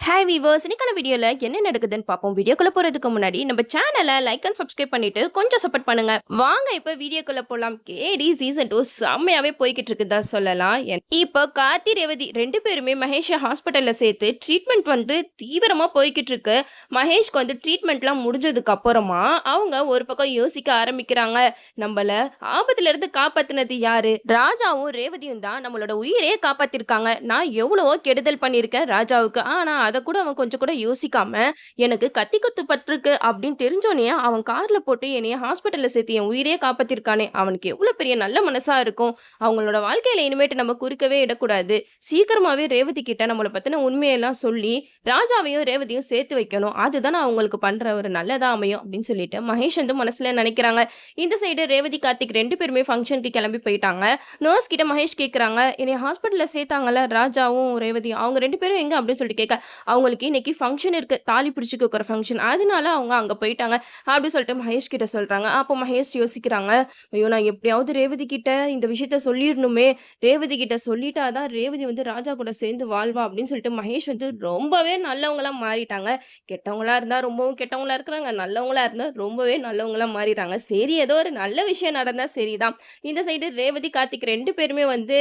Hi viewers, இன்னைக்கான வீடியோல என்ன நடக்குதுன்னு பார்ப்போம். வீடியோக்குள்ள போறதுக்கு முன்னாடி நம்ம சேனலை லைக் அண்ட் சப்ஸ்கிரைப் பண்ணிட்டு கொஞ்சம் சப்போர்ட் பண்ணுங்க. வாங்க இப்ப வீடியோக்குள்ள போலாம். கேடி சீசன் 2 செம்மையாவே போய்கிட்டு இருக்குதா சொல்லலாம். இப்போ கார்த்தி ரேவதி ரெண்டு பேருமே மகேஷை ஹாஸ்பிட்டல்ல சேர்த்து ட்ரீட்மெண்ட் வந்து தீவிரமா போய்கிட்டு இருக்கு. மகேஷ்க்கு வந்து ட்ரீட்மெண்ட்லாம் முடிஞ்சதுக்கு அப்புறமா அவங்க ஒரு பக்கம் யோசிக்க ஆரம்பிக்கிறாங்க. நம்மள ஆபத்துல இருந்து காப்பாத்தினது யாரு? ராஜாவும் ரேவதியும் தான் நம்மளோட உயிரையே காப்பாத்திருக்காங்க. நான் எவ்வளவோ கெடுதல் பண்ணியிருக்கேன் ராஜாவுக்கு. ஆனா அத கூட அவன் கொஞ்சம் கூட யோசிக்காம, எனக்கு கத்தி குத்து பட்டிருக்கு அப்படின்னு தெரிஞ்சோனயே அவன் கார்ல போட்டு என்னைய ஹாஸ்பிட்டல்ல சேர்த்து என் உயிரையே காப்பாத்திருக்கானே! அவனுக்கு எவ்வளவு பெரிய நல்ல மனசா இருக்கும். அவங்களோட வாழ்க்கையில இனிமேட்டு நம்ம குறுக்கவே இடக்கூடாது. சீக்கிரமாவே ரேவதி கிட்ட நம்மள பத்தின உண்மையெல்லாம் சொல்லி, ராஜாவையும் ரேவதியும் சேர்த்து வைக்கணும். அதுதான் அவங்களுக்கு பண்ற ஒரு நல்லதா அமையும் அப்படின்னு சொல்லிட்டு மகேஷ் வந்து மனசுல நினைக்கிறாங்க. இந்த சைடு ரேவதி, கார்த்திக் 2 பேருமே ஃபங்ஷனுக்கு கிளம்பி போயிட்டாங்க. நர்ஸ் கிட்ட மகேஷ் கேட்குறாங்க, "என்னைய ஹாஸ்பிட்டல்ல சேர்த்தாங்கல்ல ராஜாவும் ரேவதியும், அவங்க 2 பேரும் எங்க?" அப்படின்னு சொல்லிட்டு கேட்க, "அவங்களுக்கு இன்னைக்கு ஃபங்ஷன் இருக்கு. தாலி பிரிச்சு கோக்குற ஃபங்ஷன். அதனால அவங்க அங்க போயிட்டாங்க." அப்படி சொல்லிட்டு மகேஷ் கிட்ட சொல்றாங்க. அப்போ மகேஷ் யோசிக்கிறாங்க, "ஐயோ! நான் எப்படியாவது ரேவதி கிட்ட இந்த விஷயத்த சொல்லிரணுமே. ரேவதி கிட்ட சொல்லிட்டா தான் ரேவதி வந்து ராஜா கூட சேர்ந்து வாழ்வா." அப்படின்னு சொல்லிட்டு மகேஷ் வந்து ரொம்பவே நல்லவங்களா மாறிட்டாங்க. கெட்டவங்களா இருந்தா ரொம்பவும் கெட்டவங்களா இருக்கிறாங்க. நல்லவங்களா இருந்தா ரொம்பவே நல்லவங்களா மாறிட்டாங்க. சரி, ஏதோ ஒரு நல்ல விஷயம் நடந்தா சரிதான். இந்த சைடு ரேவதி, கார்த்திக் 2 பேருமே வந்து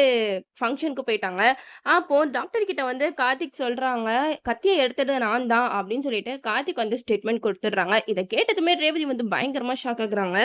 ஃபங்ஷனுக்கு போயிட்டாங்க. அப்போ டாக்டர் கிட்ட வந்து கார்த்திக் சொல்றாங்க, "கத்திய எடுத்தது நான் தான்" அப்படின்னு சொல்லிட்டு கார்த்திக் வந்து ஸ்டேட்மெண்ட் குடுத்துடுறாங்க. இத கேட்டதுமே ரேவதி வந்து பயங்கரமா ஷாக் ஆகுறாங்க.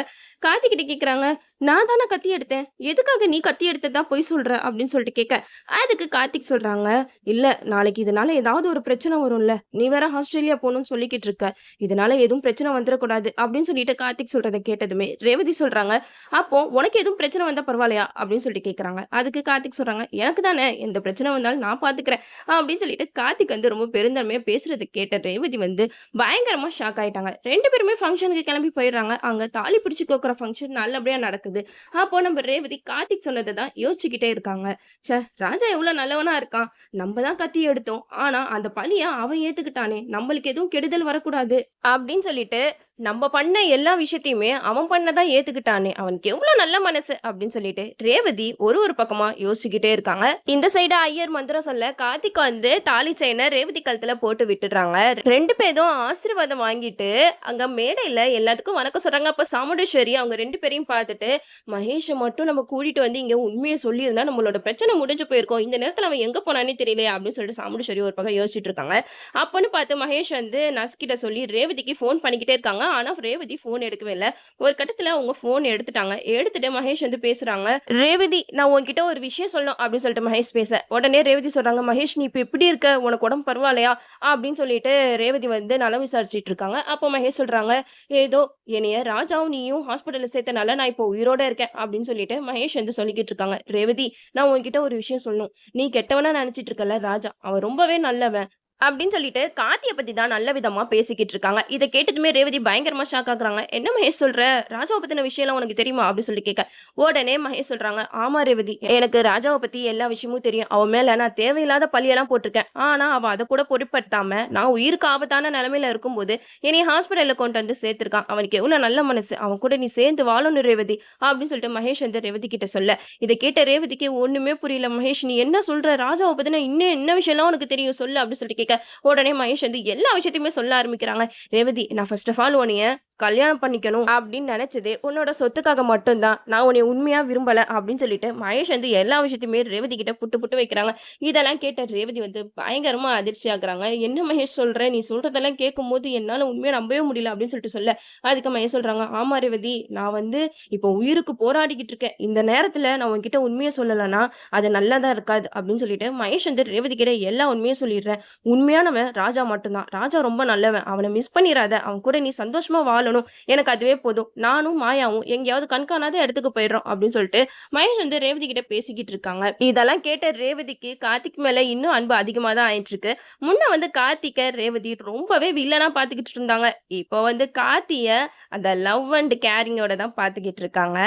கார்த்திக் கிட்ட கேட்குறாங்க, "நான் தானே கத்தி எடுத்தேன். எதுக்காக நீ கத்தி எடுத்ததா பொய் சொல்ற?" அப்படின்னு சொல்லிட்டு கேட்க, அதுக்கு கார்த்திக் சொல்றாங்க, "இல்ல, நாளைக்கு இதனால ஏதாவது ஒரு பிரச்சனை வரும்ல. நீ வேற ஆஸ்திரேலியா போணும்னு சொல்லிக்கிட்டு இருக்க. இதனால எதுவும் பிரச்சனை வந்துரக்கூடாது." அப்படின்னு சொல்லிட்டு கார்த்திக் சொல்றத கேட்டதுமே ரேவதி சொல்றாங்க, "அப்போ உனக்கு எதுவும் பிரச்சனை வந்தா பரவாயில்லையா?" அப்படின்னு சொல்லிட்டு கேட்குறாங்க. அதுக்கு கார்த்திக் சொல்றாங்க, "எனக்கு தானே எந்த பிரச்சனை வந்தாலும் நான் பார்த்துக்கிறேன்." அப்படின்னு சொல்லிட்டு கார்த்திக் வந்து ரொம்ப பெருந்தன்மையா பேசுறத கேட்ட ரேவதி வந்து பயங்கரமா ஷாக் ஆயிட்டாங்க. 2 பேருமே ஃபங்ஷனுக்கு கிளம்பி போயிடுறாங்க. அங்க தாலி பிரிச்சு கோக்குற ஃபங்ஷன் நல்லபடியா நடக்குது. அப்போ நம்ம ரேவதி கார்த்திக் சொன்னத தான் யோசிச்சுக்கிட்டே இருக்காங்க. ச்சே! ராஜா எவ்ளோ நல்லவனா இருக்கான். நம்ம தான் கத்தி எடுத்தோம். ஆனா அந்த பழிய அவன் ஏத்துக்கிட்டானே! நம்மளுக்கு எதுவும் கெடுதல் வரக்கூடாது அப்படின்னு சொல்லிட்டு நம்ம பண்ண எல்லா விஷயத்தையுமே அவன் பண்ணதா ஏத்துக்கிட்டானே! அவனுக்கு எவ்ளோ நல்ல மனசு அப்படின்னு சொல்லிட்டு ரேவதி ஒரு பக்கமா யோசிச்சுக்கிட்டே இருக்காங்க. இந்த சைடு ஐயர் மந்திரம் சொல்ல கார்த்திக் வந்து தாலி செயின ரேவதி கழுத்துல போட்டு விட்டுடுறாங்க. 2 பேரும் ஆசீர்வாதம் வாங்கிட்டு அங்க மேடையில எல்லாத்துக்கும் வணக்கம் சொல்றாங்க. அப்ப சாமுண்டீஸ்வரி அவங்க 2 பேரையும் பார்த்துட்டு, "மகேஷ மட்டும் நம்ம கூட்டிட்டு வந்து இங்க உண்மைய சொல்லியிருந்தா நம்மளோட பிரச்சனை முடிஞ்சு போயிருக்கும். இந்த நேரத்துல அவன் எங்க போனான்னே தெரியலையே!" அப்படின்னு சொல்லிட்டு சாமுண்டீஸ்வரி ஒரு பக்கம் யோசிச்சுட்டு இருக்காங்க. அப்பன்னு பார்த்து மகேஷ் வந்து நர்ஸ் கிட்ட சொல்லி ரேவதிக்கு ஃபோன் பண்ணிக்கிட்டே இருக்காங்க. ஆனா ரேவதி ஃபோன் எடுக்கவே இல்ல. ஒரு கட்டத்துல அவங்க ஃபோன் எடுத்துட்டாங்க. எடுத்துட்டு மகேஷ் வந்து பேசுறாங்க. "ரேவதி, நான் உன்கிட்ட ஒரு விஷயம் சொல்லணும்." அப்படின்னு சொல்லிட்டு மகேஷ் பேச, உடனே ரேவதி சொல்றாங்க, "மகேஷ், நீ இப்ப எப்படி இருக்க? உனக்கு உடம்பு பரவாயில்லையா?" அப்படின்னு சொல்லிட்டு ரேவதி வந்து நலம் விசாரிச்சுட்டு இருக்காங்க. அப்போ மகேஷ் சொல்றாங்க, "ஏதோ என்னைய ராஜாவும் நீயும் ஹாஸ்பிட்டல்ல சேர்த்தனால நான் இப்போ உயிரோட இருக்கேன்." அப்படின்னு சொல்லிட்டு மகேஷ் வந்து சொல்லிக்கிட்டு இருக்காங்க. "ரேவதி, நான் உன்கிட்ட ஒரு விஷயம் சொல்லணும். நீ கெட்டவனா நெனச்சிட்டு இருக்கல்ல ராஜா, அவன் ரொம்பவே நல்லவன்." அப்படின்னு சொல்லிட்டு கார்த்திய பத்தி தான் நல்ல விதமா பேசிக்கிட்டு இருக்காங்க. இத கேட்டதுமே ரேவதி பயங்கரமா ஷாக் ஆகுறாங்க. "என்ன மகேஷ் சொல்ற? ராஜாவ பத்தின விஷயம்லாம் உனக்கு தெரியுமா?" அப்படின்னு சொல்லி கேட்க, உடனே மகேஷ் சொல்றாங்க, "ஆமா ரேவதி, எனக்கு ராஜாவ பத்தி எல்லா விஷயமும் தெரியும். அவன் மேல நான் தேவையில்லாத பழியெல்லாம் போட்டுருக்கேன். ஆனா அவன் அத கூட பொருட்படுத்தாம நான் உயிருக்கு ஆபத்தான நிலைமையில இருக்கும்போது என்னைய ஹாஸ்பிட்டல்ல கொண்டு வந்து சேர்த்துருக்கான். அவனுக்கு எவ்வளவு நல்ல மனசு. அவன் கூட நீ சேர்ந்து வாழணும் ரேவதி." அப்படின்னு சொல்லிட்டு மகேஷ் வந்து ரேவதி கிட்ட சொல்ல, இத கேட்ட ரேவதிக்கு ஒண்ணுமே புரியல. "மகேஷ், நீ என்ன சொல்ற? ராஜாவ பத்தின இன்னும் என்ன விஷயம்லாம் உனக்கு தெரியும் சொல்லு." அப்படின்னு சொல்லிட்டு கேட்க, உடனே மகேஷ் வந்து எல்லா விஷயத்தையுமே சொல்ல ஆரம்பிக்கிறாங்க. "ரேவதி, நான் ஃபர்ஸ்ட் ஆஃப் ஆல் உன்னைய கல்யாணம் பண்ணிக்கணும் அப்படின்னு நினைச்சதே உன்னோட சொத்துக்காக மட்டும் தான். நான் உன்னைய உண்மையா விரும்பல." அப்படின்னு சொல்லிட்டு மகேஷ் வந்து எல்லா விஷயத்தையுமே ரேவதி கிட்ட புட்டு புட்டு வைக்கிறாங்க. இதெல்லாம் கேட்ட ரேவதி வந்து பயங்கரமா அதிர்ச்சி ஆகுறாங்க. "என்ன மகேஷ் சொல்ற? நீ சொல்றதெல்லாம் கேட்கும்போது என்னால உண்மையா நம்பவே முடியல." அப்படின்னு சொல்லிட்டு சொல்ல, அதுக்கு மகேஷ் சொல்றாங்க, "ஆமா ரேவதி, நான் வந்து இப்போ உயிருக்கு போராடிக்கிட்டு இருக்கேன். இந்த நேரத்துல நான் உன்கிட்ட உண்மைய சொல்லலன்னா அது நல்லதா இருக்காது." அப்படின்னு சொல்லிட்டு மகேஷ் வந்து ரேவதி கிட்ட எல்லா உண்மையும் சொல்லிடுறேன். "உண்மையானவன் ராஜா மட்டும்தான். ராஜா ரொம்ப நல்லவன். அவன மிஸ் பண்ணிறாத. அவன் கூட நீ சந்தோஷமா வாழணும். எனக்கு அதுவே போதும். நானும் மாயாவும் எங்கேயாவது கண்காணாத இடத்துக்கு போயிடுறோம்." அப்படின்னு சொல்லிட்டு மகேஷ் வந்து ரேவதி கிட்ட பேசிக்கிட்டு இருக்காங்க. இதெல்லாம் கேட்ட ரேவதிக்கு கார்த்திக் மேல இன்னும் அன்பு அதிகமா தான் ஆயிட்டு இருக்கு. முன்ன வந்து கார்த்திக்க ரேவதி ரொம்பவே வில்லனா பாத்துக்கிட்டு இருந்தாங்க. இப்போ வந்து கார்த்திய அந்த லவ் அண்ட் கேரிங்கோட தான் பாத்துக்கிட்டு இருக்காங்க.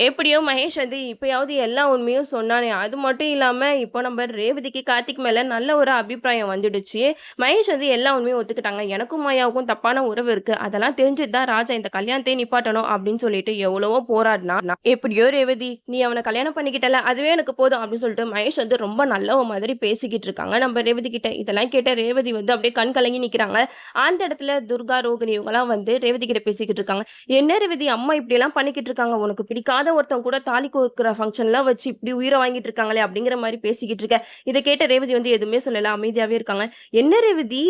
எப்படியோ மகேஷ் வந்து இப்பயாவது எல்லா உண்மையும் சொன்னானே! அது மட்டும் இல்லாம இப்போ நம்ம ரேவதிக்கு கார்த்திக் மேல நல்ல ஒரு அபிப்பிராயம் வந்துடுச்சு. மகேஷ் வந்து எல்லா உண்மையும் ஒத்துக்கிட்டாங்க. எனக்கும் மாயாவுக்கும் தப்பான உறவு இருக்கு. அதெல்லாம் தெரிஞ்சுட்டு தான் தான் ராஜா இந்த கல்யாணத்தையே நிப்பாட்டணும் அப்படின்னு சொல்லிட்டு எவ்வளவோ போராடினா, எப்படியோ ரேவதி நீ அவன கல்யாணம் பண்ணிக்கிட்டல அதுவே எனக்கு போதும் அப்படின்னு சொல்லிட்டு மகேஷ் வந்து ரொம்ப நல்லவ மாதிரி பேசிக்கிட்டு இருக்காங்க நம்ம ரேவதி கிட்ட. இதெல்லாம் கேட்ட ரேவதி வந்து அப்படியே கண் கலங்கி நிக்கிறாங்க. அந்த இடத்துல துர்கா, ரோகிணி இவங்கலாம் வந்து ரேவதி கிட்ட பேசிக்கிட்டு இருக்காங்க. "என்ன ரேவதி அம்மா இப்படியெல்லாம் பண்ணிக்கிட்டு இருக்காங்க. உனக்கு பிடிக்காத ஒருத்தவங்க கூட தாலி கோர்க்கிற ஃபங்ஷன்லாம் வச்சு இப்படி உயிர வாங்கிட்டு இருக்காங்களே!" அப்படிங்கிற மாரி பேசிக்கிட்டு இருக்க. இத கேட்ட ரேவதி வந்து எதுவுமே சொல்லல. அமைதியாவே இருக்காங்க. "என்ன ரேவதி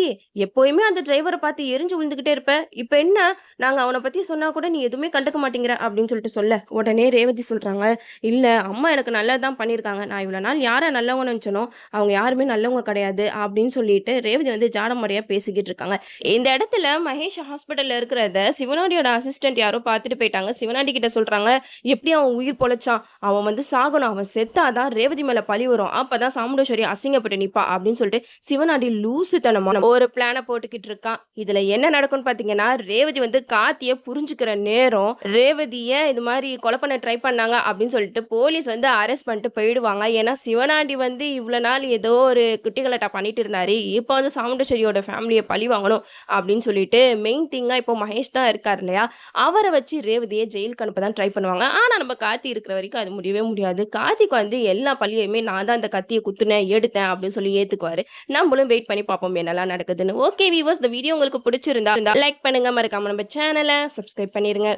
எப்பவுமே அந்த டிரைவர பார்த்து எரிஞ்சு விழுந்துகிட்டே இருப்ப. இப்ப என்ன நாங்க அவன பத்தி சொன்னா கூட நீ எதுவுமே கண்டுக்க மாட்டேங்கிற" அப்படின்னு சொல்லிட்டு சொல்ல, உடனே ரேவதி சொல்றாங்க, "இல்ல அம்மா எனக்கு நல்லது தான் பண்ணியிருக்காங்க. நான் இவ்வளோ நாள் யார நல்லவங்கன்னு நெனச்சேனோ, அவங்க யாருமே நல்லவங்க கிடையாது" அப்படின்னு சொல்லிட்டு ரேவதி வந்து ஜாடமாடையா பேசிக்கிட்டு இருக்காங்க. இந்த இடத்துல மகேஷ் ஹாஸ்பிட்டல்ல இருக்கிறத சிவனாடியோட அசிஸ்டன்ட் யாரோ பார்த்துட்டு போயிட்டாங்க. சிவனாடி கிட்ட சொல்றாங்க, "எப்படி அவன் உயிர் பொழச்சான்? அவன் வந்து சாகணும். அவன் செத்தா தான் ரேவதி மேல பழி வரும். அப்பதான் சாமுண்டேஸ்வரி அசிங்கப்பட்டு நிப்பா" அப்படின்னு சொல்லிட்டு சிவனாடி லூசுத்தனமா ஒரு பிளான போட்டுக்கிட்டு இருக்கான். இதுல என்ன நடக்கும்னு பார்த்தீங்கன்னா, ரேவதி வந்து கார்த்திய புரிஞ்சுக்கிற நேரம், ரேவதிய இது மாரி கொலை பண்ண ட்ரை பண்ணாங்க அப்படின்னு சொல்லிட்டு போலீஸ் வந்து அரெஸ்ட் பண்ணிட்டு போயிடுவாங்க. ஏன்னா சிவனாண்டி வந்து இவ்வளோ நாள் ஏதோ ஒரு குட்டிகளாட்டம் பண்ணிட்டு இருந்தாரு. இப்போ வந்து சாமுண்டேஸ்வரியோட ஃபேமிலிய பழி வாங்கணும் அப்படின்னு சொல்லிட்டு மெயின் திங்கா இப்போ மகேஷ் தான் இருக்காரு இல்லையா? அவர வச்சு ரேவதிய ஜெயிலுக்கு அனுப்ப தான் ட்ரை பண்ணுவாங்க. ஆனா நம்ம கார்த்தி இருக்கிற வரைக்கும் அது முடியவே முடியாது. கார்த்திக்கு வந்து எல்லா பழியுமே நான் தான் இந்த கத்திய குத்துனேன், எடுத்தேன் அப்படின்னு சொல்லி ஏத்துக்குவாரு. நம்மளும் வெயிட் பண்ணி பார்ப்போம் என்னலாம் நடக்குதுன்னு. ஓகே வியூவர்ஸ், இந்த வீடியோ உங்களுக்கு பிடிச்சிருந்தா லைக் பண்ணுங்க, மறக்காம நம்ம சேனல சப்ஸ்கிரைப் பண்ணிருங்க.